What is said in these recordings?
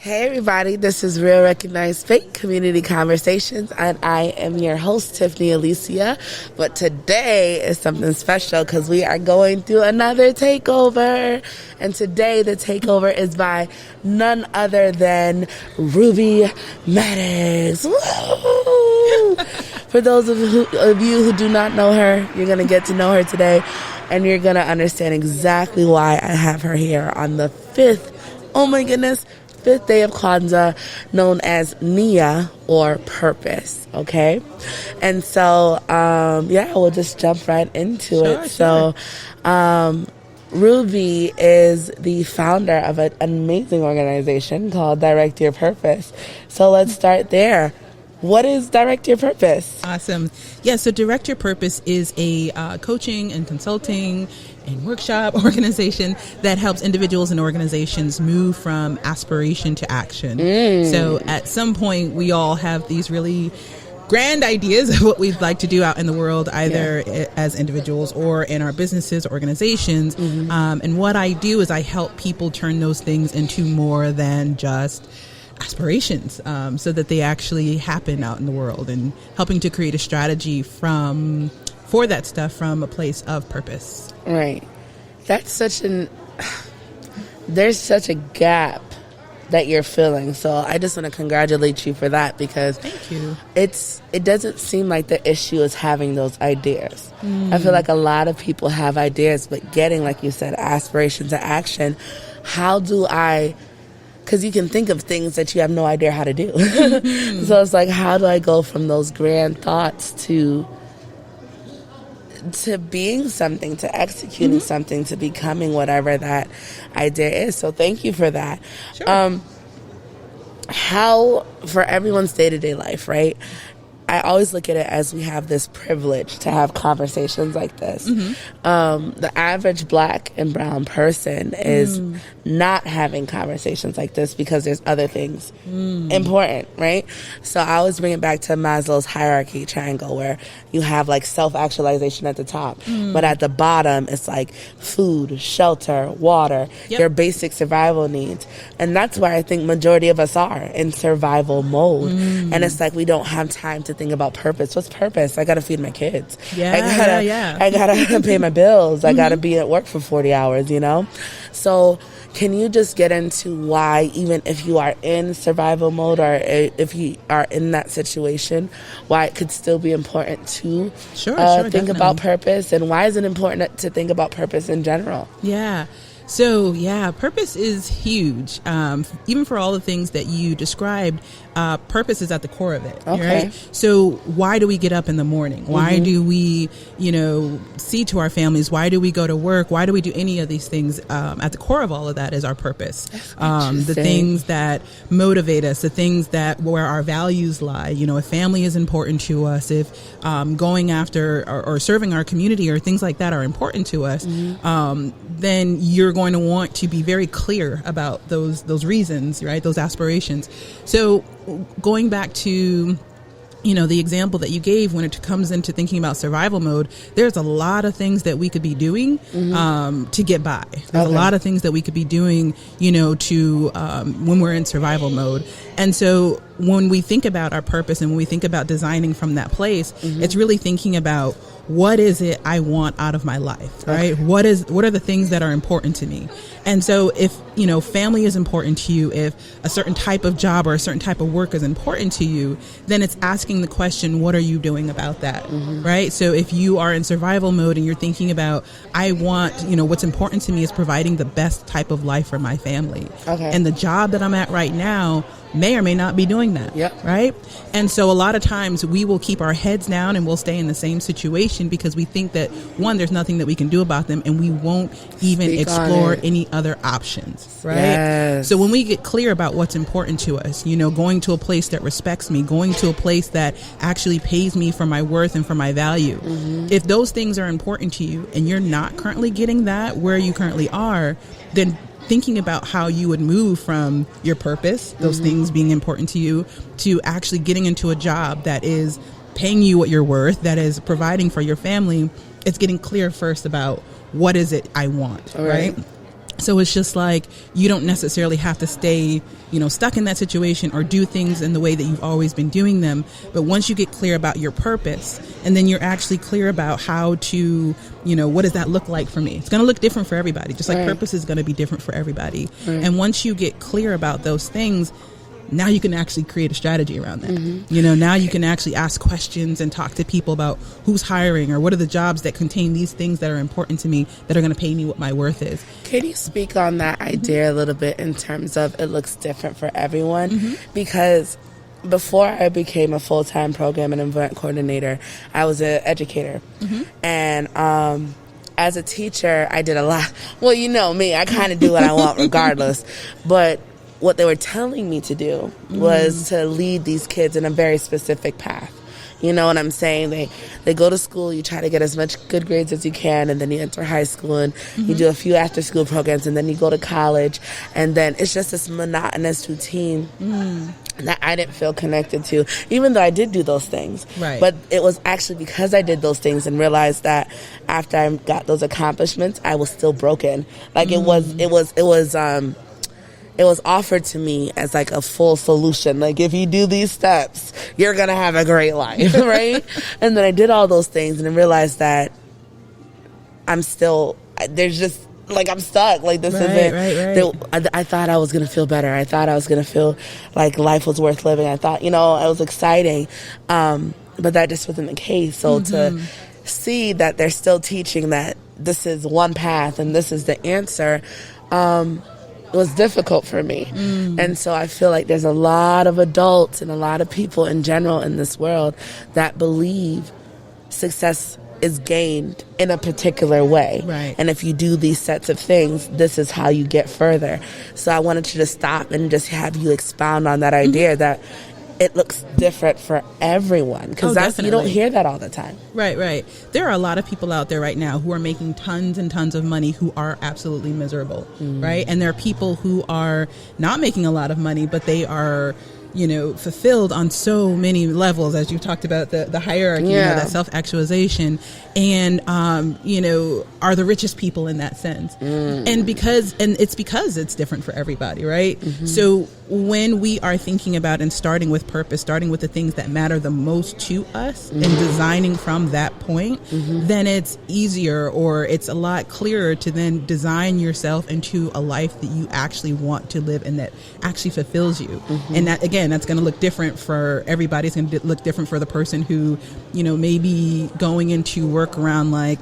Hey everybody, this is Real Recognized Fake Community Conversations, and I am your host, Tiffany Alicia. But today is something special because we are going through another takeover. And today the takeover is by none other than Ruby Maddox. Woo! For those of you who do not know her, you're going to get to know her today, and you're going to understand exactly why I have her here on the 5th, oh my goodness, 5th day of Kwanzaa, known as Nia, or purpose, okay? And so, we'll just jump right into it. Sure. So, Ruby is the founder of an amazing organization called Direct Your Purpose. So let's start there. What is Direct Your Purpose? Awesome. Yeah, so Direct Your Purpose is a coaching and consulting and workshop organization that helps individuals and organizations move from aspiration to action. So at some point, we all have these really grand ideas of what we'd like to do out in the world, either as individuals or in our businesses, organizations. And what I do is I help people turn those things into more than just aspirations, so that they actually happen out in the world, and helping to create a strategy for that stuff from a place of purpose. Right. That's there's such a gap that you're feeling. So I just want to congratulate you for that, because Thank you. It doesn't seem like the issue is having those ideas. I feel like a lot of people have ideas, but getting, like you said, aspiration to action, because you can think of things that you have no idea how to do. So it's like, how do I go from those grand thoughts to being something, to executing something, to becoming whatever that idea is? So thank you for that. Sure. How, for everyone's day-to-day life, right? I always look at it as we have this privilege to have conversations like this. The average black and brown person is not having conversations like this because there's other things important, right? So I always bring it back to Maslow's hierarchy triangle, where you have like self-actualization at the top, but at the bottom it's like food, shelter, water, your basic survival needs. And that's where I think majority of us are, in survival mode. And it's like we don't have time to think about purpose. What's purpose? I gotta feed my kids. I gotta pay my bills. I gotta be at work for 40 hours, you know? So can you just get into why, even if you are in survival mode, or if you are in that situation, why it could still be important to think definitely. about purpose, and why is it important to think about purpose in general? Yeah. So, purpose is huge. Even for all the things that you described, purpose is at the core of it, right? So why do we get up in the morning? Why do we, see to our families? Why do we go to work? Why do we do any of these things? At the core of all of that is our purpose. The things that motivate us, the things where our values lie. If family is important to us, if going after or serving our community or things like that are important to us, then you're going to want to be very clear about those reasons, right? Those aspirations. So going back to the example that you gave, when it comes into thinking about survival mode, there's a lot of things that we could be doing to get by. There's a lot of things that we could be doing, when we're in survival mode. And so when we think about our purpose and when we think about designing from that place, it's really thinking about, what is it I want out of my life, right? What are the things that are important to me? And so if, family is important to you, if a certain type of job or a certain type of work is important to you, then it's asking the question, what are you doing about that, right? So if you are in survival mode and you're thinking about, I want, what's important to me is providing the best type of life for my family. And the job that I'm at right now may or may not be doing that, right? And so a lot of times we will keep our heads down and we'll stay in the same situation because we think that, one, there's nothing that we can do about them, and we won't even explore any other options, right? So when we get clear about what's important to us, going to a place that respects me, going to a place that actually pays me for my worth and for my value, if those things are important to you and you're not currently getting that where you currently are, then thinking about how you would move from your purpose, those things being important to you, to actually getting into a job that is paying you what you're worth, that is providing for your family. It's getting clear first about, what is it I want, right? So it's just like, you don't necessarily have to stay, stuck in that situation or do things in the way that you've always been doing them. But once you get clear about your purpose, and then you're actually clear about how to, what does that look like for me? It's going to look different for everybody, just like purpose is going to be different for everybody. And once you get clear about those things, now you can actually create a strategy around that. Now you can actually ask questions and talk to people about who's hiring or what are the jobs that contain these things that are important to me that are going to pay me what my worth is. Can you speak on that idea a little bit in terms of it looks different for everyone? Because before I became a full-time program and event coordinator, I was an educator. And as a teacher, I did a lot. Well, you know me, I kind of do what I want regardless. But what they were telling me to do was to lead these kids in a very specific path. You know what I'm saying? They go to school, you try to get as much good grades as you can, and then you enter high school, and you do a few after-school programs, and then you go to college, and then it's just this monotonous routine that I didn't feel connected to, even though I did do those things. But it was actually because I did those things and realized that after I got those accomplishments, I was still broken. Like it was offered to me as like a full solution. Like, if you do these steps, you're going to have a great life, right? And then I did all those things and I realized that I'm stuck. Like, this isn't, I thought I was going to feel better. I thought I was going to feel like life was worth living. I thought, it was exciting. But that just wasn't the case. So to see that they're still teaching that this is one path and this is the answer, was difficult for me. And so I feel like there's a lot of adults and a lot of people in general in this world that believe success is gained in a particular way. And if you do these sets of things, this is how you get further. So I wanted you to stop and just have you expound on that idea that it looks different for everyone, because you don't hear that all the time. Right. There are a lot of people out there right now who are making tons and tons of money who are absolutely miserable, right? And there are people who are not making a lot of money, but they are, fulfilled on so many levels, as you talked about the hierarchy, that self-actualization, and are the richest people in that sense. And it's because it's different for everybody, right? So when we are thinking about and starting with purpose, starting with the things that matter the most to us, and designing from that point, then it's easier, or it's a lot clearer to then design yourself into a life that you actually want to live and that actually fulfills you. And that, again, that's going to look different for everybody. It's going to look different for the person who, may be going into work around like,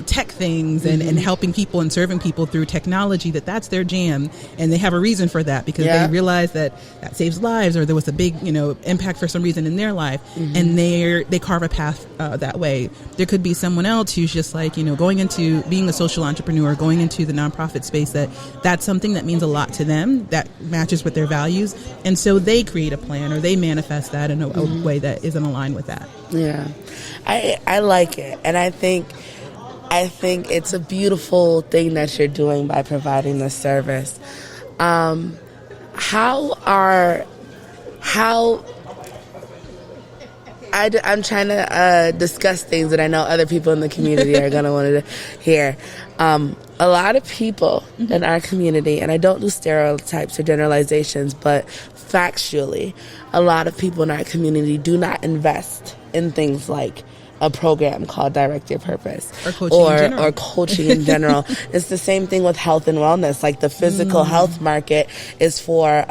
tech things and helping people and serving people through technology, that's their jam. And they have a reason for that, because they realize that saves lives, or there was a big, impact for some reason in their life. And they carve a path that way. There could be someone else who's just like, going into being a social entrepreneur, going into the nonprofit space, that's something that means a lot to them, that matches with their values. And so they create a plan, or they manifest that in a way that isn't aligned with that. Yeah. I like it. And I think it's a beautiful thing that you're doing by providing this service. I'm trying to discuss things that I know other people in the community are going to want to hear. A lot of people in our community, and I don't do stereotypes or generalizations, but factually, a lot of people in our community do not invest in things like a program called Direct Your Purpose or coaching in general. It's the same thing with health and wellness. Like, the physical health market is for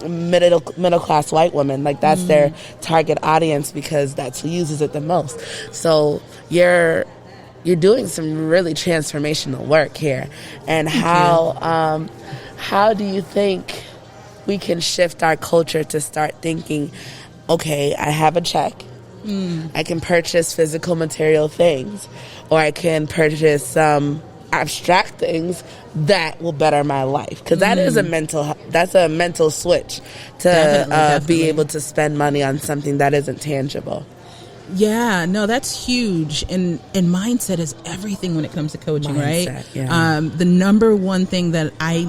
middle class white women. Like, that's their target audience, because that's who uses it the most. So you're doing some really transformational work here. And how do you think we can shift our culture to start thinking, okay, I have a check. I can purchase physical material things, or I can purchase some abstract things that will better my life, because that is a mental switch to definitely. Be able to spend money on something that isn't tangible. Yeah, no, that's huge. And mindset is everything when it comes to coaching, right? Yeah. The number one thing that I,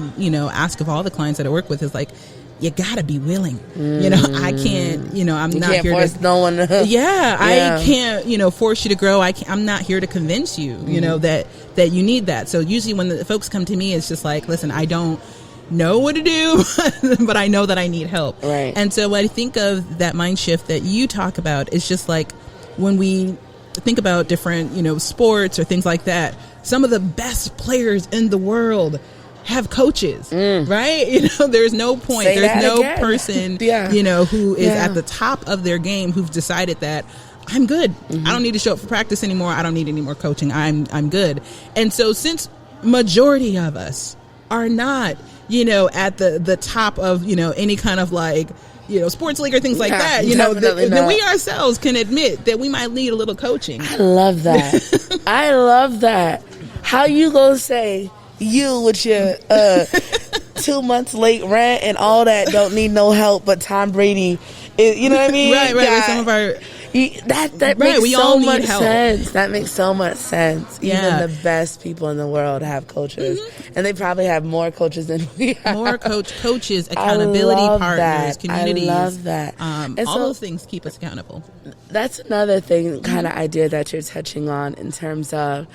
ask of all the clients that I work with is like, you gotta be willing. I can't, I'm you not can't here force to, no one to, I can't, force you to grow. I'm not here to convince you, that you need that. So usually when the folks come to me, it's just like, listen, I don't know what to do, but I know that I need help. Right. And so when I think of that mind shift that you talk about, it's just like when we think about different, sports or things like that, some of the best players in the world have coaches, right? There's no point. Say There's no again. person, Yeah. who is at the top of their game, who've decided that I'm good. I don't need to show up for practice anymore. I don't need any more coaching. I'm good. And so since majority of us are not, at the top of, any kind of like, sports league or things like that, then we ourselves can admit that we might need a little coaching. I love that. I love that. How you gonna say you with your 2 months late rent and all that don't need no help, but Tom Brady is, you know what I mean? Right. God, Some of our that makes we so all need much help. sense. That makes so much sense. Yeah. Even the best people in the world have coaches, and they probably have more coaches than we have. More coaches, accountability partners, communities. I love that. And all those things keep us accountable. That's another thing, kind of idea that you're touching on in terms of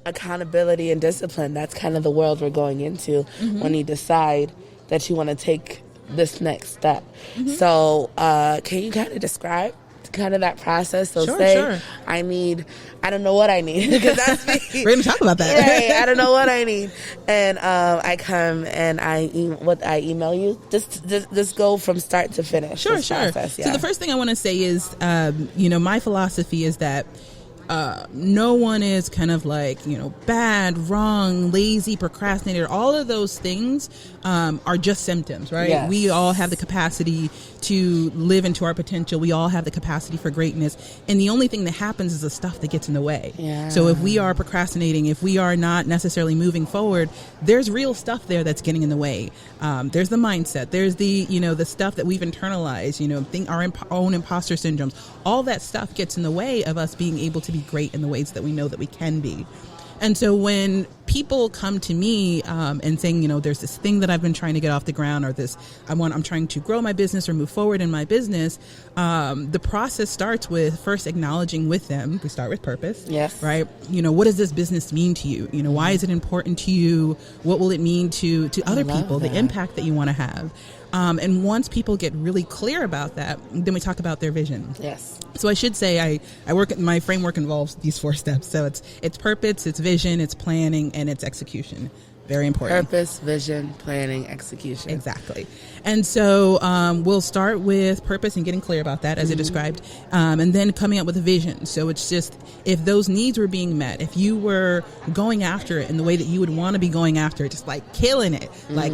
accountability and discipline. That's kind of the world we're going into when you decide that you want to take this next step. So can you kind of describe kind of that process? So Sure. I don't know what I need, because that's me. We're going to talk about that. Right, I don't know what I need, and I come and I email you. Just go from start to finish. Sure. Process, So the first thing I want to say is, my philosophy is that no one is kind of like, bad, wrong, lazy, procrastinator. All of those things are just symptoms, right? Yes. We all have the capacity to live into our potential. We all have the capacity for greatness. And the only thing that happens is the stuff that gets in the way. Yeah. So if we are procrastinating, if we are not necessarily moving forward, there's real stuff there that's getting in the way. There's the mindset. There's the, the stuff that we've internalized, our own imposter syndromes. All that stuff gets in the way of us being able to be great in the ways that we know that we can be. And so when people come to me and saying, there's this thing that I've been trying to get off the ground, or this, I'm trying to grow my business or move forward in my business, the process starts with first acknowledging with them. We start with purpose. Yes. Right. What does this business mean to you? Why is it important to you? What will it mean to other people? The impact that you want to have. And once people get really clear about that, then we talk about their vision. Yes. So I should say I work, my framework involves these 4 steps. So it's purpose, it's vision, it's planning, and it's execution. Very important. Purpose, vision, planning, execution. Exactly. And so we'll start with purpose and getting clear about that, as I described, and then coming up with a vision. So it's just, if those needs were being met, if you were going after it in the way that you would want to be going after it, just like killing it, like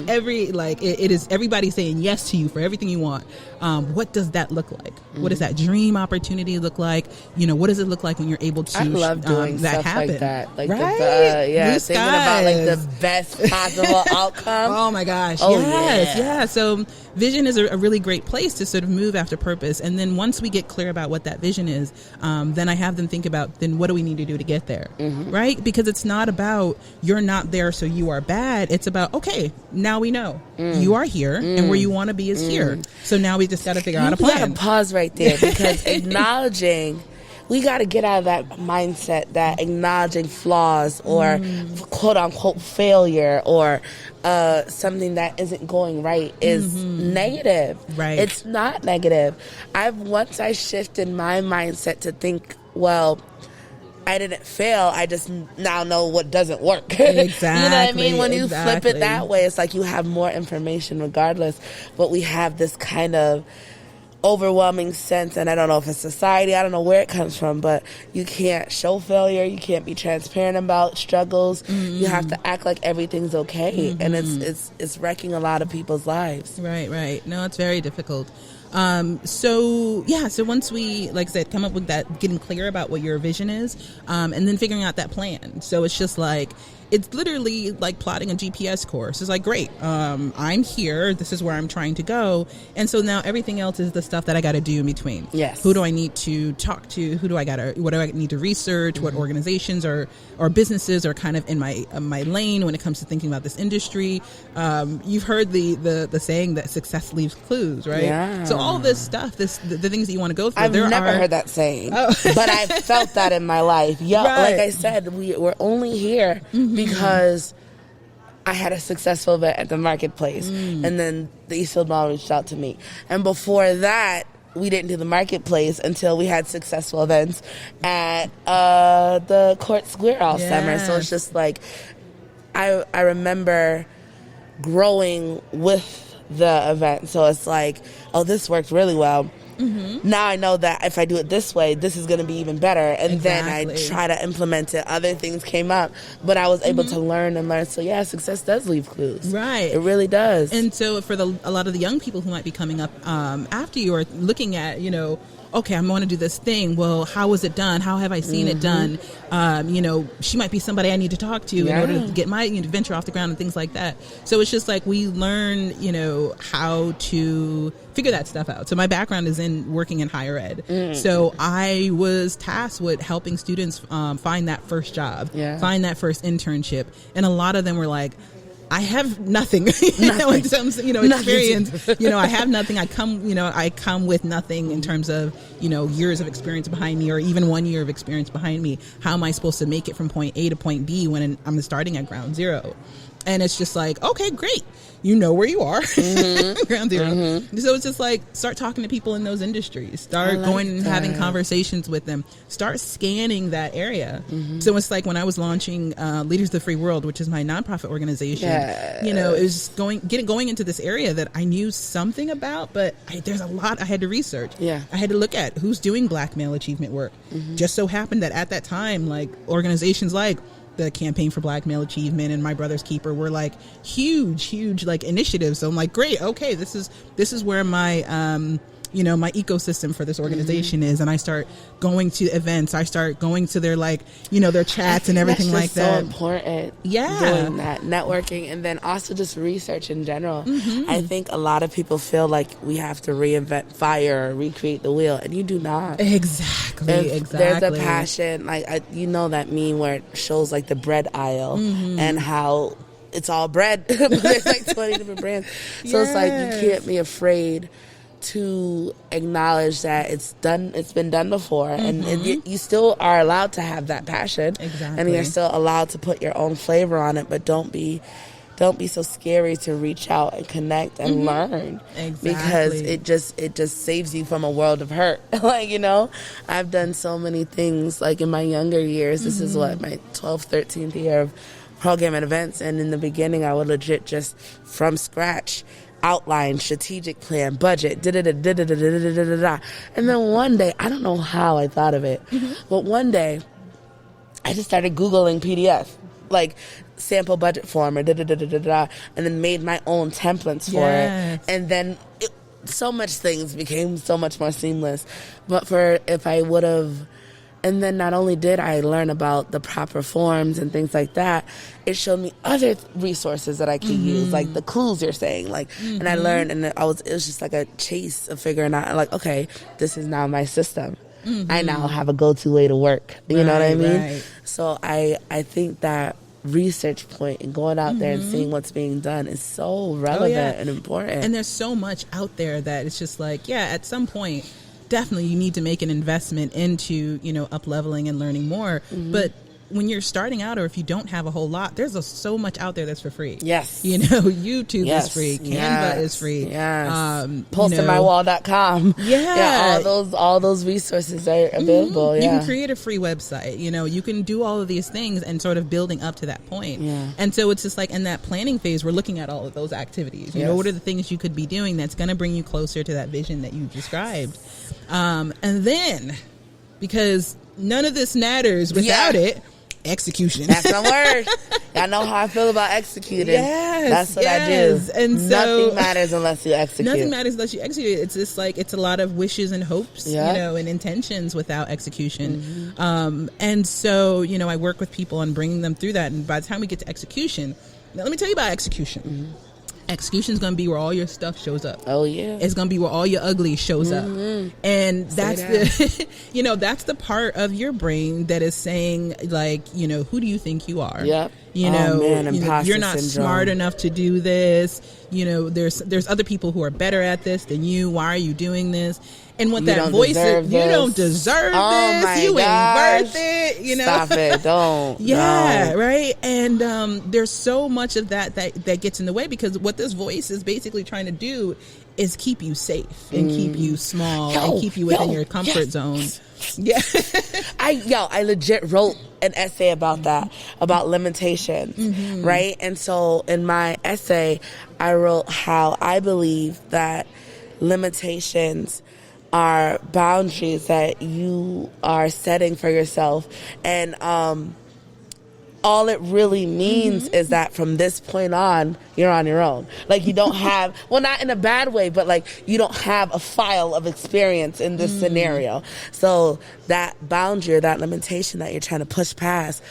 it is everybody saying yes to you for everything you want. What does that look like? What does that dream opportunity look like? What does it look like when you're able to I love doing that stuff happen? like that. Like right? thinking about like the best possible outcome. Oh my gosh. Oh, yes. yeah. Yeah. So vision is a really great place to sort of move after purpose. And then once we get clear about what that vision is, then I have them think about, then what do we need to do to get there? Right? Because it's not about you're not there so you are bad. It's about, okay, now we know you are here and where you want to be is here. So now we just got to figure out a plan. You got to pause right there, because acknowledging, we got to get out of that mindset that acknowledging flaws or quote unquote failure or something that isn't going right is negative. Right. It's not negative. Once I shifted my mindset to think, well, I didn't fail, I just now know what doesn't work. Exactly. You know what I mean? When you flip it that way, it's like you have more information regardless, but we have this kind of overwhelming sense, and I don't know if it's society, I don't know where it comes from, but you can't show failure, you can't be transparent about struggles, you have to act like everything's okay, and it's wrecking a lot of people's lives. Right. No, it's very difficult. So once we, like I said, come up with that, getting clear about what your vision is, and then figuring out that plan. So it's just like, it's literally like plotting a GPS course. It's like, great, I'm here. This is where I'm trying to go. And so now everything else is the stuff that I got to do in between. Yes. Who do I need to talk to? What do I need to research? What organizations or businesses are kind of in my lane when it comes to thinking about this industry? You've heard the saying that success leaves clues, right? Yeah. So all this stuff, the things that you want to go through. I've never heard that saying, but I've felt that in my life. Yeah, right. Like I said, we're only here because I had a successful event at the marketplace, and then the Eastfield Mall reached out to me. And before that, we didn't do the marketplace until we had successful events at the Court Square all summer. So it's just like, I remember growing with the event. So it's like, oh, this worked really well. Now I know that if I do it this way, this is going to be even better. And then I try to implement it. Other things came up, but I was able to learn and learn. So yeah, success does leave clues. Right. It really does. And so for a lot of the young people who might be coming up after you, or looking at, okay, I'm going to do this thing. Well, how was it done? How have I seen it done? She might be somebody I need to talk to in order to get my venture off the ground and things like that. So it's just like we learn, how to figure that stuff out. So my background is in working in higher ed. So I was tasked with helping students find that first job, find that first internship. And a lot of them were like, I have nothing, experience. I have nothing. I come with nothing in terms of, years of experience behind me, or even 1 year of experience behind me. How am I supposed to make it from point A to point B when I'm starting at ground zero? And it's just like, okay, great. You know where you are, ground zero. So it's just like, start talking to people in those industries. Start going and having conversations with them. Start scanning that area. So it's like when I was launching Leaders of the Free World, which is my nonprofit organization, it was going into this area that I knew something about, but there's a lot I had to research. I had to look at who's doing Black male achievement work. Just so happened that at that time, like organizations like the Campaign for Black Male Achievement and My Brother's Keeper were like huge like initiatives. So I'm like, great, okay, this is where my my ecosystem for this organization is. And I start going to events. I start going to their their chats and everything like that. So important. Doing that, networking, and then also just research in general. I think a lot of people feel like we have to reinvent fire or recreate the wheel, and you do not. Exactly. There's a passion, that meme where it shows like the bread aisle and how it's all bread, but there's like 20 different brands. So it's like you can't be afraid to acknowledge that it's been done before, and you still are allowed to have that passion, and you're still allowed to put your own flavor on it, but don't be so scary to reach out and connect and learn, because it just saves you from a world of hurt. I've done so many things in my younger years. This is my 12th, 13th year of program and events, and in the beginning I would legit just from scratch outline, strategic plan, budget, and then one day, I don't know how I thought of it, but one day I just started Googling PDF, sample budget form, or and then made my own templates for it, and then so much things became so much more seamless. But if I would have, and then not only did I learn about the proper forms and things like that, it showed me other resources that I could use, like the clues you're saying, and I learned, and it was just like a chase of figuring out, okay, this is now my system. I now have a go-to way to work. You know what I mean? Right. So I think that research point and going out there and seeing what's being done is so relevant and important. And there's so much out there that it's just at some point, definitely you need to make an investment into, up-leveling and learning more. But when you're starting out, or if you don't have a whole lot, there's so much out there that's for free. Yes. YouTube is free. Canva is free. Yes. PostInMyWall.com. Yeah. All those resources are available. You can create a free website. You can do all of these things and sort of building up to that point. Yeah. And so it's just in that planning phase, we're looking at all of those activities. What are the things you could be doing that's going to bring you closer to that vision that you described? And then, because none of this matters without it, execution. That's my word. I know how I feel about executing. Yes, that's what I do. And so nothing matters unless you execute. Nothing matters unless you execute. It's just like it's a lot of wishes and hopes, and intentions without execution. And so I work with people on bringing them through that. And by the time we get to execution, now let me tell you about execution. Execution is going to be where all your stuff shows up. Oh yeah, it's going to be where all your ugly shows up, and that's the that's the part of your brain that is saying like who do you think you are? Yep. You're not smart enough to do this. There's other people who are better at this than you. Why are you doing this? And what that voice is, you don't deserve this. You ain't worth it. Stop it. Don't. Yeah. No. Right. And there's so much of that gets in the way, because what this voice is basically trying to do is keep you safe and keep you small and keep you within your comfort zone. Yeah. I legit wrote an essay about that, about limitations, right? And so in my essay, I wrote how I believe that limitations are boundaries that you are setting for yourself. And all it really means is that from this point on, you're on your own. Like you don't have, well, not in a bad way, but like you don't have a file of experience in this scenario. So that boundary or that limitation that you're trying to push past,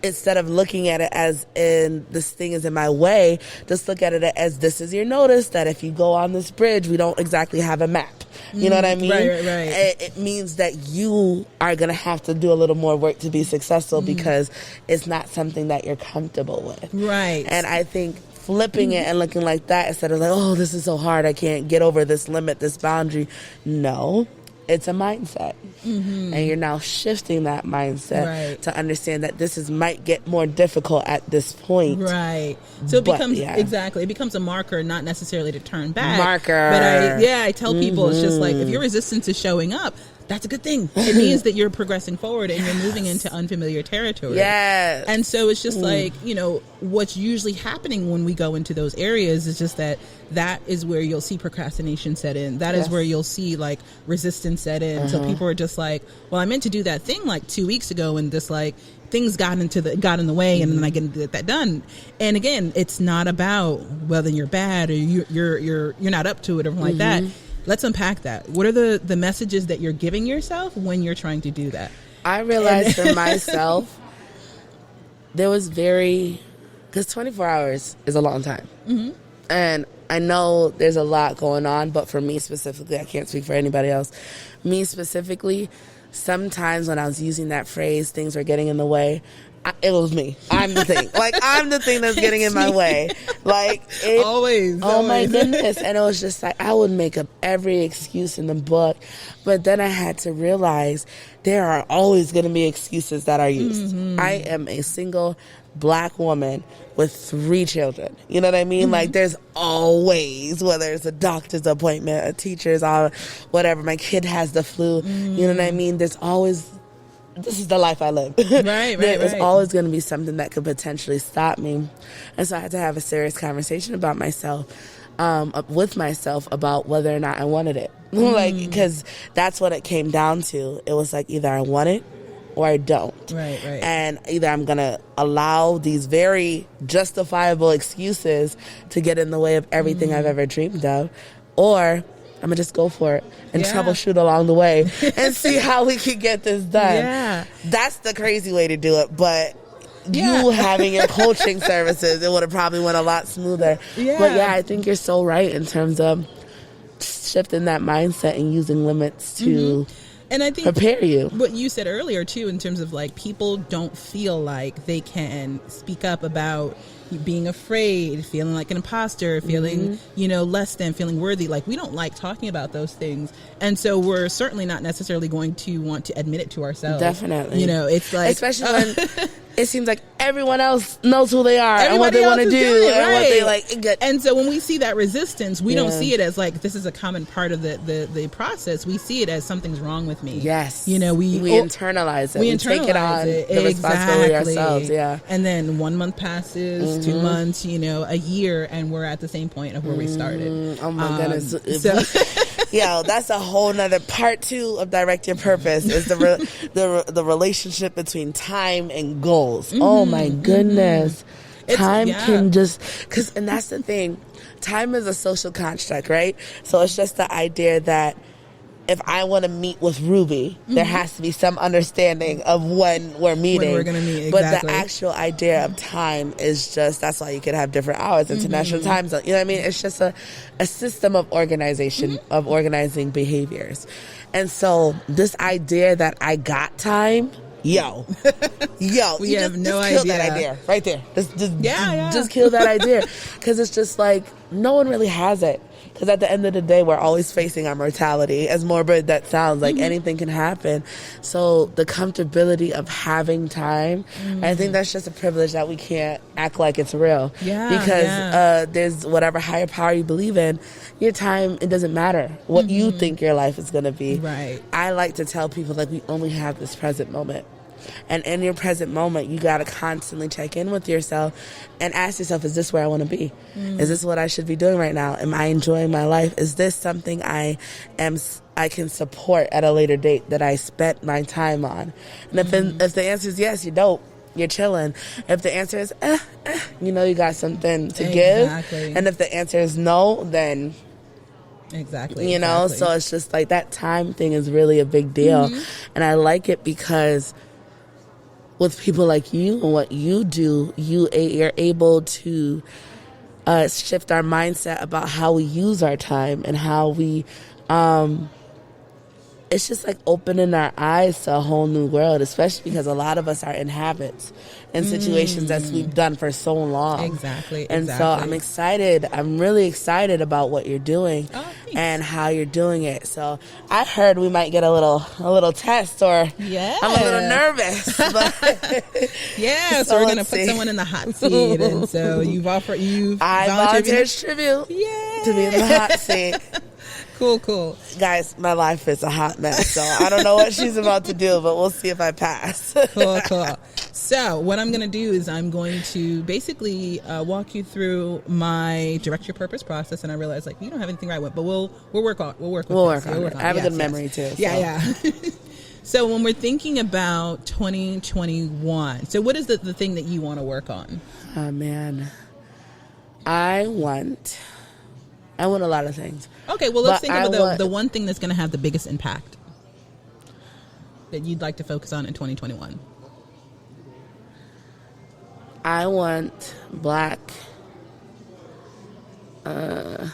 instead of looking at it as in this thing is in my way, just look at it as this is your notice that if you go on this bridge, we don't exactly have a map. You know what I mean? Right. It means that you are going to have to do a little more work to be successful because it's not something that you're comfortable with. Right. And I think flipping it and looking like that instead of like, oh, this is so hard, I can't get over this limit, this boundary. No, it's a mindset. And you're now shifting that mindset to understand that this might get more difficult at this point. Right. So it becomes, it becomes a marker, not necessarily to turn back. Marker. But I tell people, it's just like, if your resistance is showing up, that's a good thing. It means that you're progressing forward and you're moving into unfamiliar territory. Yes. And so it's just like, what's usually happening when we go into those areas is just that is where you'll see procrastination set in. That is where you'll see like resistance set in. So people are just like, well, I meant to do that thing like 2 weeks ago, and this like things got in the way, and then I get that done. And again, it's not about whether you're bad or you're not up to it or like that. Let's unpack that. What are the messages that you're giving yourself when you're trying to do that? I realized for myself, there was because 24 hours is a long time. And I know there's a lot going on, but for me specifically, I can't speak for anybody else. Me specifically, sometimes when I was using that phrase, things are getting in the way, it was me. I'm the thing. Like, I'm the thing that's getting in my way. Like, always. My goodness. And it was just like, I would make up every excuse in the book. But then I had to realize there are always going to be excuses that are used. I am a single Black woman with 3 children. You know what I mean? Like, there's always, whether it's a doctor's appointment, a teacher's, whatever, my kid has the flu. You know what I mean? There's always, this is the life I live. There's always going to be something that could potentially stop me. And so I had to have a serious conversation about myself, with myself, about whether or not I wanted it. Like, because that's what it came down to. It was like, either I want it or I don't. Right. And either I'm going to allow these very justifiable excuses to get in the way of everything I've ever dreamed of, or I'm going to just go for it and troubleshoot along the way and see how we can get this done. Yeah. That's the crazy way to do it. But you having your coaching services, it would have probably went a lot smoother. Yeah. But I think you're so right in terms of shifting that mindset and using limits to and I think prepare you. What you said earlier too, in terms of like, people don't feel like they can speak up about being afraid, feeling like an imposter, feeling, less than, feeling worthy. Like, we don't like talking about those things. And so we're certainly not necessarily going to want to admit it to ourselves. Definitely. It's like, especially when it seems like everyone else knows who they are and what they want to do and what they like. And so when we see that resistance, we don't see it as like, this is a common part of the process. We see it as something's wrong with me. Yes. We internalize it. We take it on the responsibility ourselves. Yeah. And then 1 month passes, 2 months, a year, and we're at the same point of where we started. Oh my goodness. Yo, that's a whole nother part 2 of Direct Your Purpose is the relationship between time and goals. Oh my goodness. Time can just, and that's the thing. Time is a social construct, right? So it's just the idea that if I want to meet with Ruby, there has to be some understanding of when we're meeting. When we're going to meet, exactly. But the actual idea of time is just, that's why you could have different hours, international time zone. You know what I mean? It's just a system of organization, of organizing behaviors. And so this idea that I got time, yo, we have no idea. Kill that idea right there. Just kill that idea. Because it's just like, no one really has it. Because at the end of the day, we're always facing our mortality. As morbid that sounds, like anything can happen. So the comfortability of having time, I think that's just a privilege that we can't act like it's real. Because there's whatever higher power you believe in, your time, it doesn't matter what you think your life is going to be. Right. I like to tell people, like, we only have this present moment. And in your present moment, you got to constantly check in with yourself and ask yourself, is this where I want to be? Is this what I should be doing right now? Am I enjoying my life? Is this something I can support at a later date that I spent my time on? And if the answer is yes, you're dope. You're chilling. If the answer is, you know, you got something to give. And if the answer is no, then... Exactly. You know, so it's just like that time thing is really a big deal. And I like it because with people like you and what you do, you're able to shift our mindset about how we use our time and how we, it's just like opening our eyes to a whole new world, especially because a lot of us are in habits and situations that we've done for so long. Exactly. And so I'm excited. I'm really excited about what you're doing and how you're doing it. So I heard we might get a little test, or I'm a little nervous. But so we're gonna put someone in the hot seat, and so I volunteered tribute to be in the hot seat. Cool. Guys, my life is a hot mess, so I don't know what she's about to do, but we'll see if I pass. Cool. So what I'm going to do is I'm going to basically walk you through my Direct Your Purpose process, and I realize, like, you don't have anything right with, but we'll work on it. I have a good memory, too. So. Yeah. So when we're thinking about 2021, so what is the thing that you want to work on? Oh, man. I want a lot of things. Okay, well, let's think about the one thing that's going to have the biggest impact that you'd like to focus on in 2021. I want black and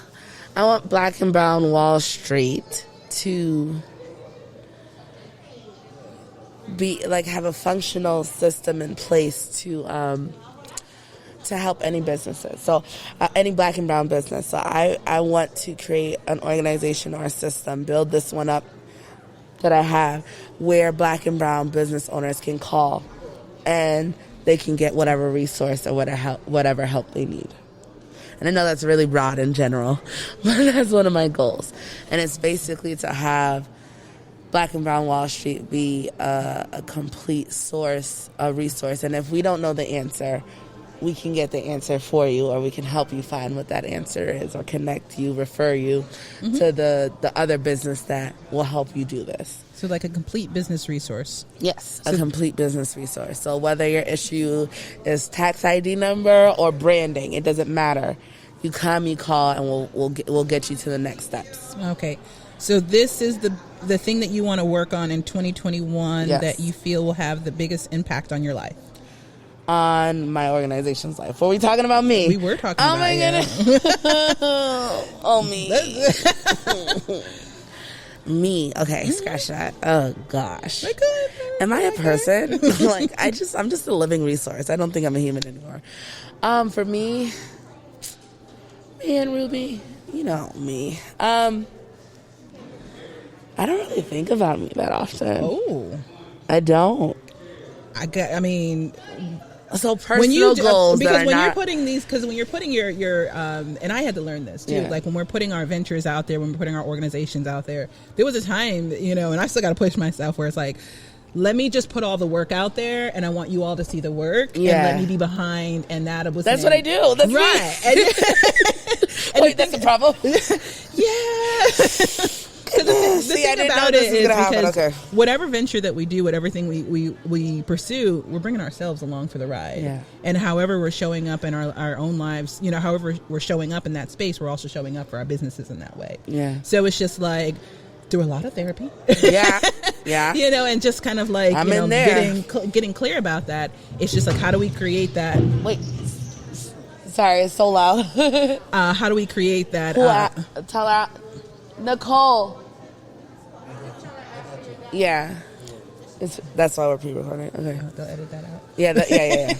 brown Wall Street to be like have a functional system in place to help any businesses. So any black and brown business. So I want to create an organization or a system, build this one up that I have, where black and brown business owners can call and they can get whatever resource or whatever help they need. And I know that's really broad in general, but that's one of my goals. And it's basically to have Black and Brown Wall Street be a complete source, a resource. And if we don't know the answer, we can get the answer for you, or we can help you find what that answer is, or connect you, refer you to the other business that will help you do this. So like a complete business resource. Yes, a complete business resource. So whether your issue is tax ID number or branding, it doesn't matter. You come, you call, and we'll get you to the next steps. Okay. So this is the thing that you want to work on in 2021 that you feel will have the biggest impact on your life. On my organization's life. Were we talking about me? We were talking about my goodness. Oh, me. Me. Okay, scratch that. Oh, gosh. Am I a person? I'm just a living resource. I don't think I'm a human anymore. For me, man, Ruby, you know me. I don't really think about me that often. Oh. I don't. So personal goals because when you're putting these, because when you're putting your and I had to learn this too. Like when we're putting our ventures out there, when we're putting our organizations out there, there was a time, and I still got to push myself where it's like, let me just put all the work out there, and I want you all to see the work, and let me be behind, and that's what I do. That's right. Wait, that's a problem? Yeah. The thing about it is because whatever venture that we do, whatever thing we pursue, we're bringing ourselves along for the ride. Yeah. And however we're showing up in our own lives, however we're showing up in that space, we're also showing up for our businesses in that way. Yeah. So it's just like through a lot of therapy. Yeah. Yeah. And just kind of like, getting clear about that. It's just like, how do we create that? Wait. Sorry, it's so loud. How do we create that? Tell her. Nicole. Yeah. That's why we're pre-recording. Okay. They'll edit that out. Yeah.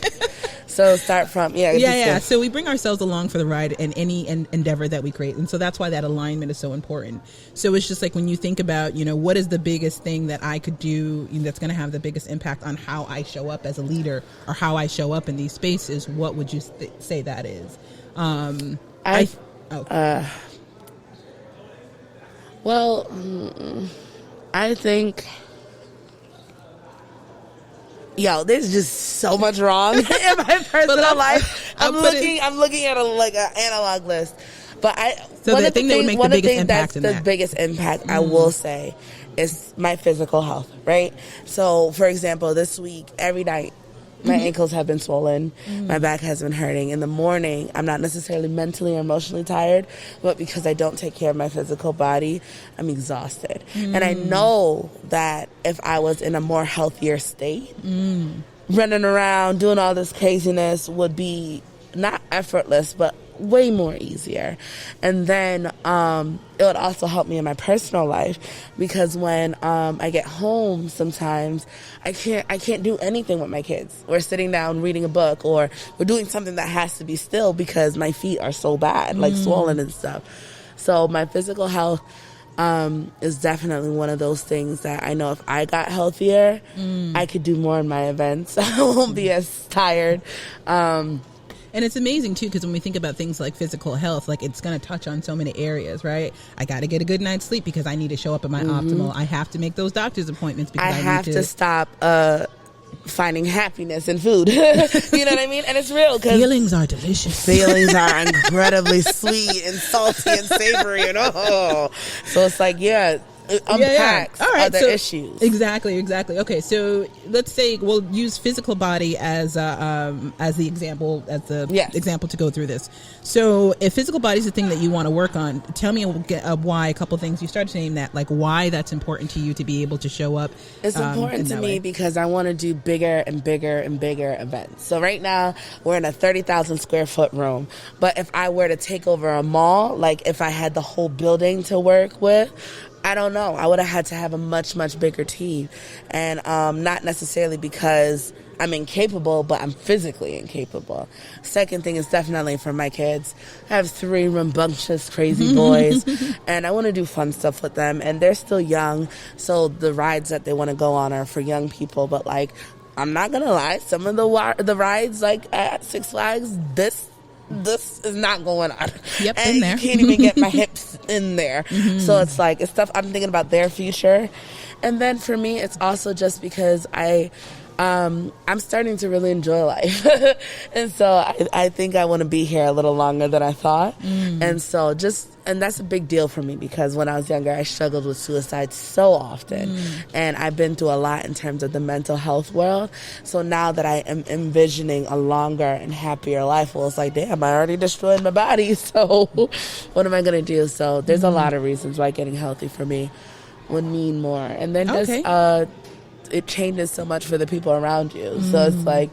So start from, Yeah. So we bring ourselves along for the ride in any endeavor that we create. And so that's why that alignment is so important. So it's just like when you think about, what is the biggest thing that I could do that's going to have the biggest impact on how I show up as a leader or how I show up in these spaces, what would you say that is? Well, I think, there's just so much wrong in my personal life. I'm looking at an analog list, but the thing that would make the biggest impact in that. The biggest impact, I will say, is my physical health. Right. So, for example, this week, every night, my ankles have been swollen. My back has been hurting. In the morning, I'm not necessarily mentally or emotionally tired, but because I don't take care of my physical body, I'm exhausted. And I know that if I was in a more healthier state, running around, doing all this craziness would be not effortless, but way more easier. And then it would also help me in my personal life, because when I get home, sometimes I can't do anything with my kids. We're sitting down reading a book, or we're doing something that has to be still because my feet are so bad, like swollen and stuff. So my physical health is definitely one of those things that I know if I got healthier, I could do more in my events. I won't be as tired. And it's amazing, too, because when we think about things like physical health, like it's going to touch on so many areas, right? I got to get a good night's sleep because I need to show up at my optimal. I have to make those doctor's appointments because I have to stop finding happiness in food. You know what I mean? And it's real. Feelings are delicious. Feelings are incredibly sweet and salty and savory. So it's like, it unpacks other issues. Exactly. Okay, so let's say we'll use physical body as the example, example to go through this. So if physical body is the thing that you want to work on, tell me why, a couple things. You started saying that, like why that's important to you to be able to show up. It's important to me because I want to do bigger and bigger and bigger events. So right now we're in a 30,000 square foot room. But if I were to take over a mall, like if I had the whole building to work with, I don't know. I would have had to have a much, much bigger team. And not necessarily because I'm incapable, but I'm physically incapable. Second thing is definitely for my kids. I have 3 rambunctious, crazy boys, and I want to do fun stuff with them. And they're still young, so the rides that they want to go on are for young people. But, like, I'm not going to lie. Some of the rides, like, at Six Flags, this is not going on. Yep, and in there. You can't even get my hips in there. So it's like, it's stuff I'm thinking about their future. And then for me, it's also just because I'm starting to really enjoy life. And so I think I want to be here a little longer than I thought. And so and that's a big deal for me because when I was younger, I struggled with suicide so often. And I've been through a lot in terms of the mental health world. So now that I am envisioning a longer and happier life, well, it's like, damn, I already destroyed my body. So what am I going to do? So there's a lot of reasons why getting healthy for me would mean more. And then it changes so much for the people around you. So it's like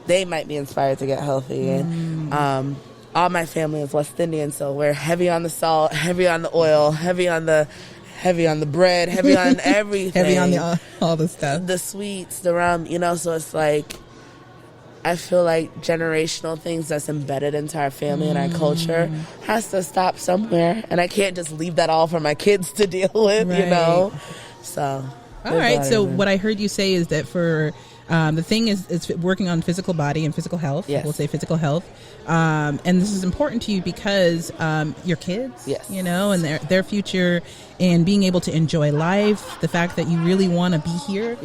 they might be inspired to get healthy. And all my family is West Indian, so we're heavy on the salt, heavy on the oil, heavy on the bread, heavy on everything. Heavy on all the stuff. The sweets, the rum, so it's like I feel like generational things that's embedded into our family and our culture has to stop somewhere. And I can't just leave that all for my kids to deal with, Right. So... All right. So what I heard you say is that for The thing is, it's working on physical body and physical health. Yes. We'll say physical health. And this is important to you because your kids, yes. you know, and their future, and being able to enjoy life, the fact that you really want to be here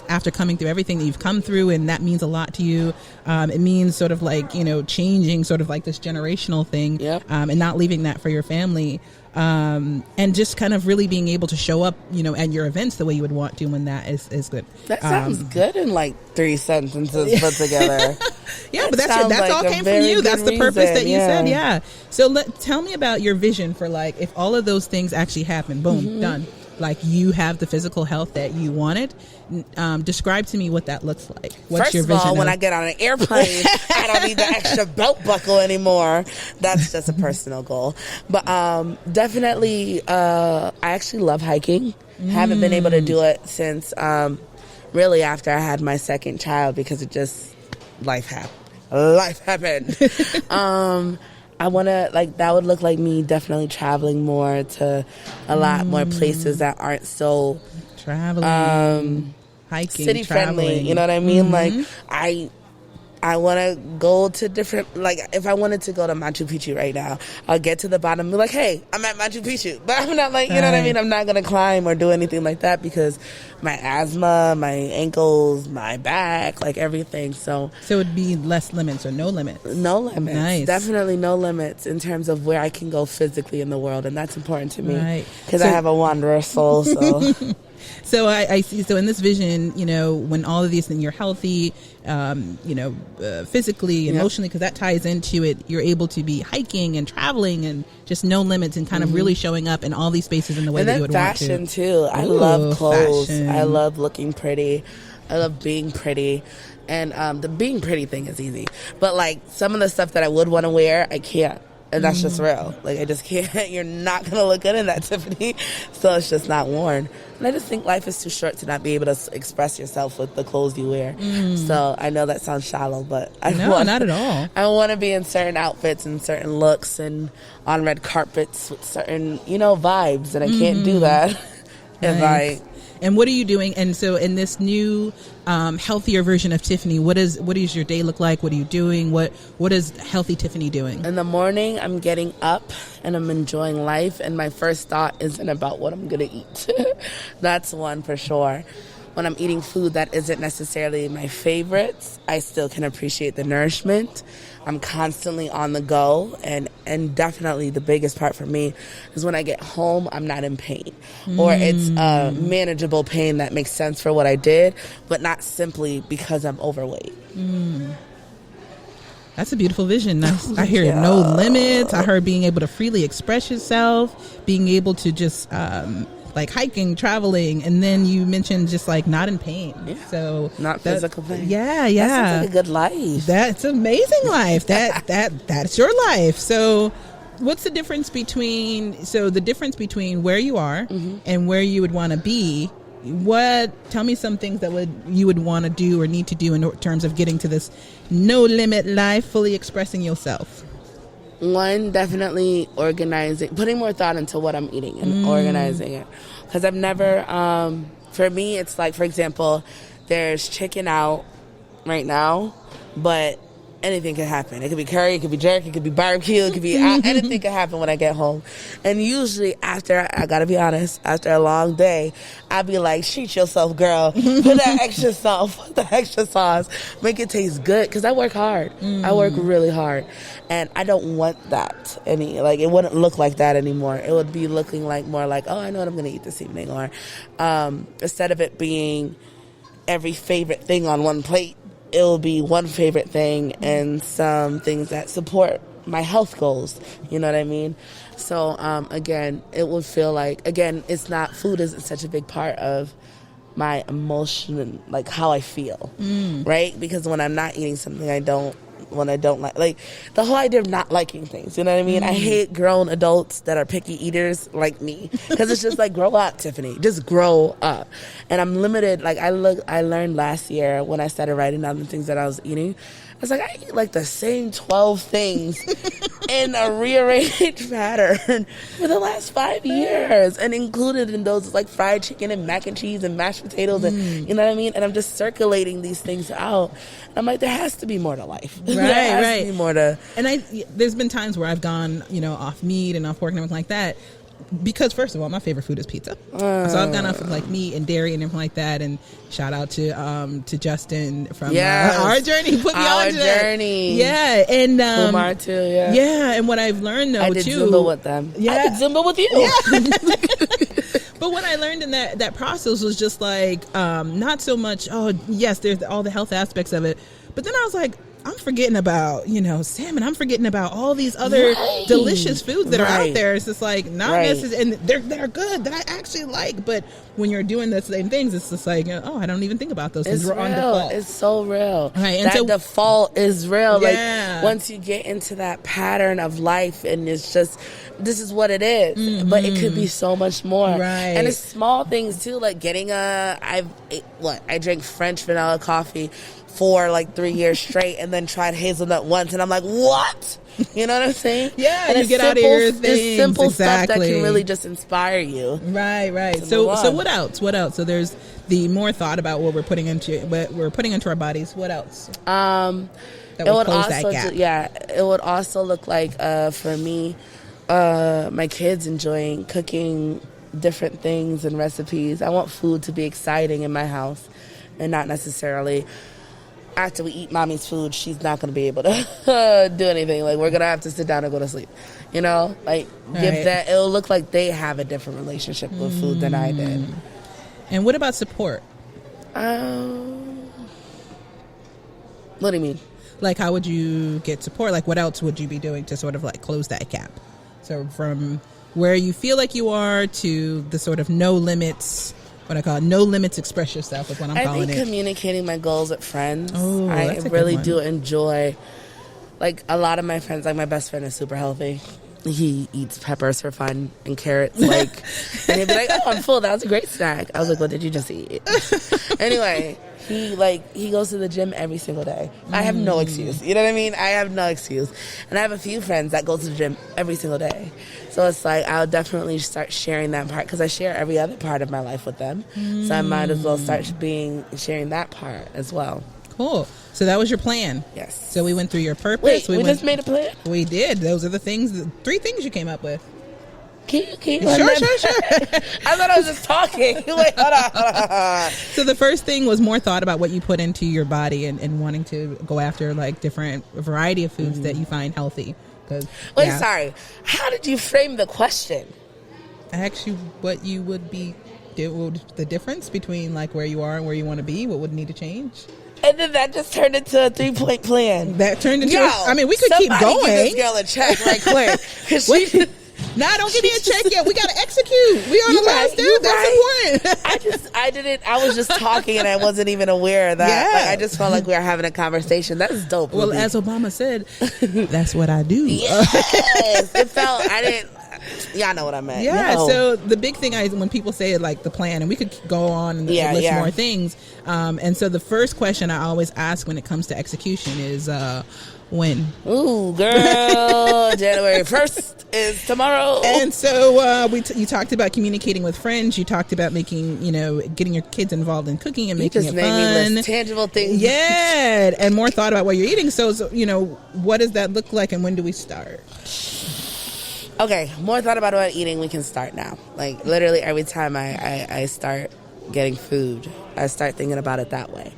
after coming through everything that you've come through, and that means a lot to you. It means sort of like, you know, changing sort of like this generational thing, and not leaving that for your family. And just kind of really being able to show up, you know, at your events the way you would want to, when that is good. That sounds good in like 3 sentences put together. Yeah, but that's like all came from you. That's the purpose that you said. Yeah. So tell me about your vision for, like, if all of those things actually happen, boom, done. Like, you have the physical health that you wanted. Describe to me what that looks like. What's your vision? First of all, when I get on an airplane, I don't need the extra belt buckle anymore. That's just a personal goal. But definitely, I actually love hiking. Haven't been able to do it since really after I had my second child, because it just, life happened. I want to, like, that would look like me definitely traveling more to a lot more places that aren't so traveling, hiking, city friendly. You know what I mean? Like, I want to go to different, like, if I wanted to go to Machu Picchu right now, I'll get to the bottom and be like, hey, I'm at Machu Picchu. But I'm not, like, you know what I mean? I'm not going to climb or do anything like that, because my asthma, my ankles, my back, like, everything. So it would be less limits or no limits? No limits. Nice. Definitely no limits in terms of where I can go physically in the world. And that's important to me. Right. Because I have a wanderer soul, so... So I see. So in this vision, you know, when all of these things, you're healthy, you know, physically, emotionally, because that ties into it. You're able to be hiking and traveling and just no limits, and kind of really showing up in all these spaces in the way that you would want to. And fashion too. I love clothes. Fashion. I love looking pretty. I love being pretty. And the being pretty thing is easy. But, like, some of the stuff that I would want to wear, I can't. And that's just real. Like, I just can't. You're not going to look good in that, Tiffany. So it's just not worn. And I just think life is too short to not be able to express yourself with the clothes you wear. So I know that sounds shallow, but not at all. I want to be in certain outfits and certain looks and on red carpets with certain, you know, vibes. And I can't do that if And what are you doing? And so in this new healthier version of Tiffany, what does your day look like? What are you doing? What is healthy Tiffany doing? In the morning, I'm getting up and I'm enjoying life. And my first thought isn't about what I'm going to eat. That's one for sure. When I'm eating food that isn't necessarily my favorites, I still can appreciate the nourishment. I'm constantly on the go, and definitely the biggest part for me is when I get home, I'm not in pain. Or it's a manageable pain that makes sense for what I did, but not simply because I'm overweight. That's a beautiful vision. I hear no limits. I heard being able to freely express yourself, being able to just... like hiking, traveling, and then you mentioned just like not in pain. So not physical pain. Yeah. That sounds like a good life. That's amazing life. That's your life. So what's the difference between where you are and where you would want to be? Tell me some things that you would want to do or need to do in terms of getting to this no limit life, fully expressing yourself. One, definitely putting more thought into what I'm eating and organizing it. Because I've never, for me, it's like, for example, there's chicken out right now, but anything could happen. It could be curry, it could be jerk, it could be barbecue, it could be anything could happen when I get home. And usually after, I gotta be honest, after a long day, I'll be like, treat yourself, girl. Put that extra salt, put the extra sauce, make it taste good. Because I work hard. I work really hard. And I don't want that it wouldn't look like that anymore. It would be looking like more like, oh, I know what I'm gonna eat this evening. Or instead of it being every favorite thing on one plate, it will be one favorite thing and some things that support my health goals. You know what I mean? So, again, it would feel like, food isn't such a big part of my emotion, like how I feel, right? Because when I'm not eating something when I don't like the whole idea of not liking things, you know what I mean? I hate grown adults that are picky eaters like me, because it's just like, grow up, Tiffany, just grow up. And I'm limited. Like I learned last year when I started writing down the things that I was eating, was like, I eat like the same 12 things in a rearranged pattern for the last 5 years. And included in those is like fried chicken and mac and cheese and mashed potatoes and you know what I mean? And I'm just circulating these things out. And I'm like, there has to be more to life. Right, there has to be more to... And there's been times where I've gone, off meat and off pork and everything like that. Because first of all, my favorite food is pizza, so I've gone off of like meat and dairy and everything like that. And shout out to Justin from our journey. Put me on to journey. Yeah, and Kumar too. Yeah, yeah. And what I've learned though, I did Zumba with them. Yeah, I did Zumba with you. Yeah. But what I learned in that process was just like not so much. Oh yes, there's all the health aspects of it, but then I was like, I'm forgetting about, salmon. I'm forgetting about all these other delicious foods that are out there. It's just like, not necessarily, and they're good that I actually like. But when you're doing the same things, it's just like, I don't even think about those things. We're on default. It's so real. Right. And that default is real. Yeah. Like, once you get into that pattern of life and it's just, this is what it is. Mm-hmm. But it could be so much more. Right. And it's small things too, like getting I drank French vanilla coffee for like 3 years straight and then tried hazelnut once and I'm like, what? You know what I'm saying? Yeah, and you get out of your things. It's simple stuff that can really just inspire you. Right. So what else? So there's the more thought about what we're putting into our bodies. What else? That would close that gap. It would also look like for me, my kids enjoying cooking different things and recipes. I want food to be exciting in my house and not necessarily after we eat mommy's food, she's not going to be able to do anything. Like, we're going to have to sit down and go to sleep. Give that. It'll look like they have a different relationship with food than I did. And what about support? What do you mean? Like, how would you get support? Like, what else would you be doing to sort of like close that gap? So from where you feel like you are to the sort of no limits, what I call it, no limits, express yourself is what I'm calling it. I think communicating my goals with friends. Oh, I really do enjoy, like, a lot of my friends, like my best friend is super healthy. He eats peppers for fun and carrots, like, and he'd be like, "Oh, I'm full. That was a great snack." I was like, "What did you just eat?" Anyway, he goes to the gym every single day. I have no excuse. You know what I mean? I have no excuse. And I have a few friends that go to the gym every single day. So it's like, I'll definitely start sharing that part because I share every other part of my life with them. So I might as well start sharing that part as well. Cool. So that was your plan? Yes. So we went through your purpose. Wait, we just made a plan? We did. Those are the things, 3 things you came up with. Can you Sure. I thought I was just talking. Wait, hold on. So the first thing was more thought about what you put into your body and wanting to go after like different variety of foods that you find healthy. Sorry. How did you frame the question? I asked you what you would be, the difference between like where you are and where you want to be. What would need to change? And then that just turned into a 3-point plan. That turned into. We could keep going. Give this girl a check right quick. Nah, don't give me a check yet. We got to execute. We on the last step. That's important. I was just talking and I wasn't even aware of that. Yeah. Like, I just felt like we were having a conversation. That's dope. Well, as Obama said, that's what I do. Yes. Y'all know what I meant. Yeah. No. So the big thing when people say like the plan, and we could go on and list more things. And so the first question I always ask when it comes to execution is, when? Ooh, girl, January 1st is tomorrow. And so you talked about communicating with friends. You talked about making, getting your kids involved in cooking and making it fun. Me list tangible things. Yeah, and more thought about what you're eating. So, what does that look like, and when do we start? Okay, more thought about what eating. We can start now. Like literally every time I start getting food, I start thinking about it that way.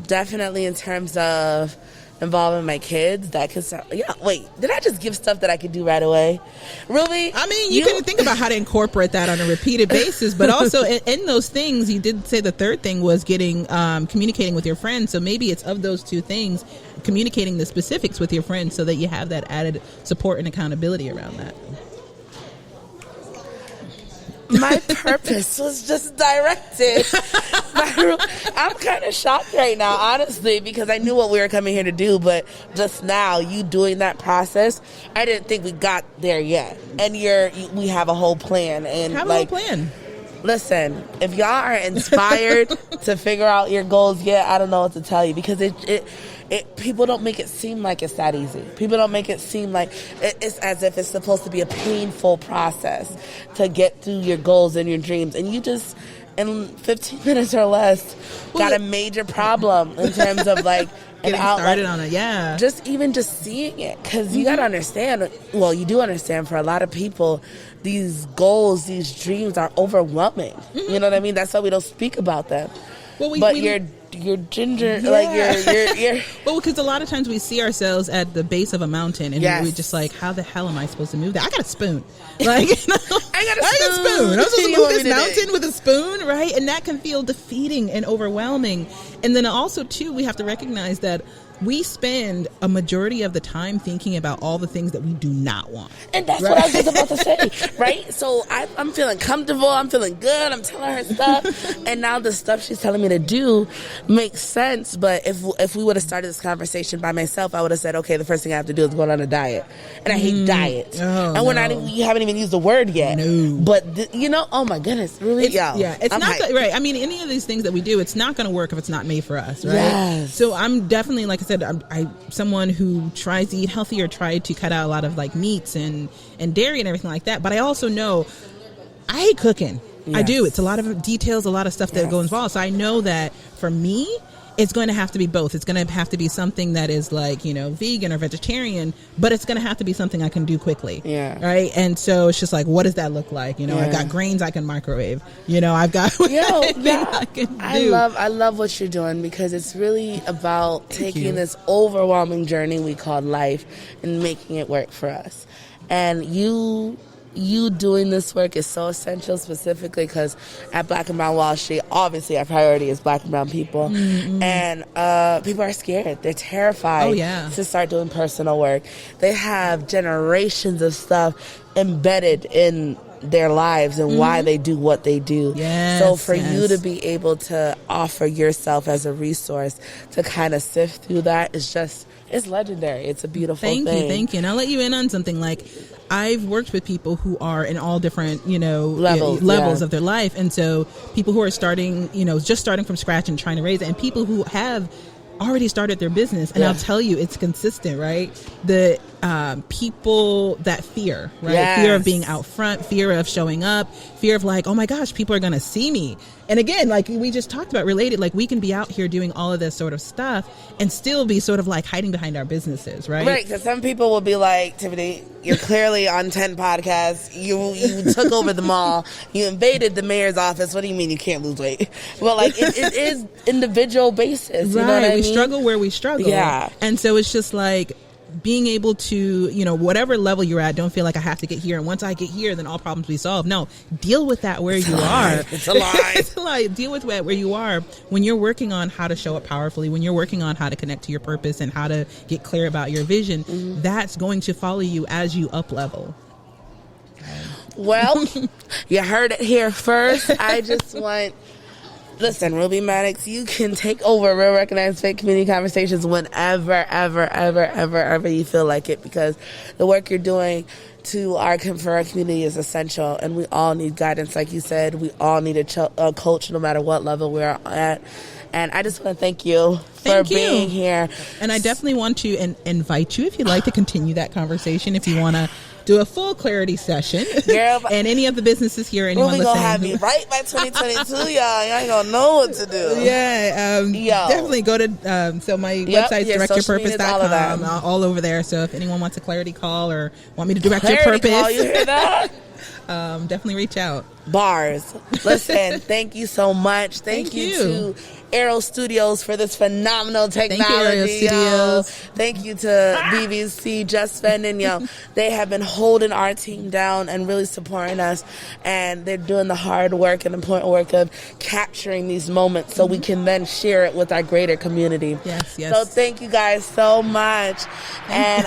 Definitely in terms of involving my kids, that could sound, wait, did I just give stuff that I could do right away? Really? I mean, you can think about how to incorporate that on a repeated basis, but also in those things, you did say the third thing was getting, communicating with your friends. So maybe it's of those 2 things, communicating the specifics with your friends so that you have that added support and accountability around that. My purpose was just directed. I'm kind of shocked right now, honestly, because I knew what we were coming here to do, but just now, you doing that process, I didn't think we got there yet. And we have a whole plan. And have a whole plan. Listen, if y'all are inspired to figure out your goals yet, I don't know what to tell you, because it people don't make it seem like it's that easy. People don't make it seem like it's as if it's supposed to be a painful process to get through your goals and your dreams. And you just, in 15 minutes or less, got a major problem in terms of like getting started on it. Yeah, just seeing it, because you gotta understand. Well, you do understand. For a lot of people, these goals, these dreams are overwhelming. You know what I mean? That's why we don't speak about them. Well, you're ginger, like you're well, because a lot of times we see ourselves at the base of a mountain, and we're just like, how the hell am I supposed to move that? I got a spoon. Like, I got a spoon. I'm supposed to move this mountain with a spoon, right? And that can feel defeating and overwhelming. And then also, too, we have to recognize that we spend a majority of the time thinking about all the things that we do not want. And that's what I was just about to say, right? So I'm feeling comfortable. I'm feeling good. I'm telling her stuff. And now the stuff she's telling me to do makes sense. But if we would have started this conversation by myself, I would have said, okay, the first thing I have to do is go on a diet. And I hate diets. And we're not even, you haven't even used the word yet. No. But, oh my goodness. Really? It's not right. I mean, any of these things that we do, it's not going to work if it's not made for us, right? Yes. So I'm definitely, like I said, I'm someone who tries to eat healthy or try to cut out a lot of like meats and dairy and everything like that. But I also know I hate cooking. Yes. I do. It's a lot of details, a lot of stuff that goes involved. So I know that for me, it's going to have to be both. It's going to have to be something that is like, vegan or vegetarian, but it's going to have to be something I can do quickly. Yeah. Right. And so it's just like, what does that look like? I've got grains I can microwave. I've got I can do. I love what you're doing, because it's really about taking this overwhelming journey we call life and making it work for us. And you doing this work is so essential, specifically because at Black and Brown Wall Street, obviously our priority is Black and brown people. Mm-hmm. And people are scared. They're terrified to start doing personal work. They have generations of stuff embedded in their lives and why they do what they do. So for you to be able to offer yourself as a resource to kind of sift through that is just, it's legendary. It's a beautiful thing. Thank you. And I'll let you in on something. Like, I've worked with people who are in all different, levels of their life. And so people who are starting, just starting from scratch and trying to raise it, and people who have already started their business. And I'll tell you, it's consistent, right? The people that fear, right? Fear of being out front, fear of showing up, fear of like, oh my gosh, people are going to see me. And again, like we just talked about, related, like we can be out here doing all of this sort of stuff and still be sort of like hiding behind our businesses, right? Right, because some people will be like, Tiffany, you're clearly on 10 podcasts. You took over the mall. You invaded the mayor's office. What do you mean you can't lose weight? Well, like it is individual basis. You know what I mean? We struggle where we struggle. Yeah. And so it's just like, being able to, whatever level you're at, don't feel like I have to get here. And once I get here, then all problems will be solved. No, deal with that where you are. It's a lie. It's a lie. Deal with that where you are. When you're working on how to show up powerfully, when you're working on how to connect to your purpose and how to get clear about your vision, that's going to follow you as you up level. Well, you heard it here first. I just want... Listen, Ruby Maddox, you can take over Real Recognized Fake Community Conversations whenever, ever you feel like it, because the work you're doing for our community is essential, and we all need guidance. Like you said, we all need a coach no matter what level we're at. And I just want to thank you for being here. And I definitely want to invite you, if you'd like to continue that conversation, if you want to do a full clarity session. Girl, and any of the businesses here, anyone listening. We're going to have me right by 2022, y'all. Y'all ain't going to know what to do. Yeah. Definitely go to, so my website's directyourpurpose.com, all over there. So if anyone wants a clarity call or want me to direct your purpose. Call, you hear that? Definitely reach out. Bars. Listen, thank you so much. Thank you to Aero Studios for this phenomenal technology. Thank you to BBC, Just Spending. They have been holding our team down and really supporting us, and they're doing the hard work and important work of capturing these moments so we can then share it with our greater community. Yes. So thank you guys so much. And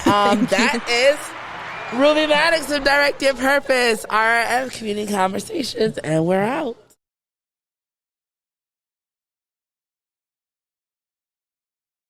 that is Ruby Maddox of Direct Your Purpose, RF Community Conversations, and we're out.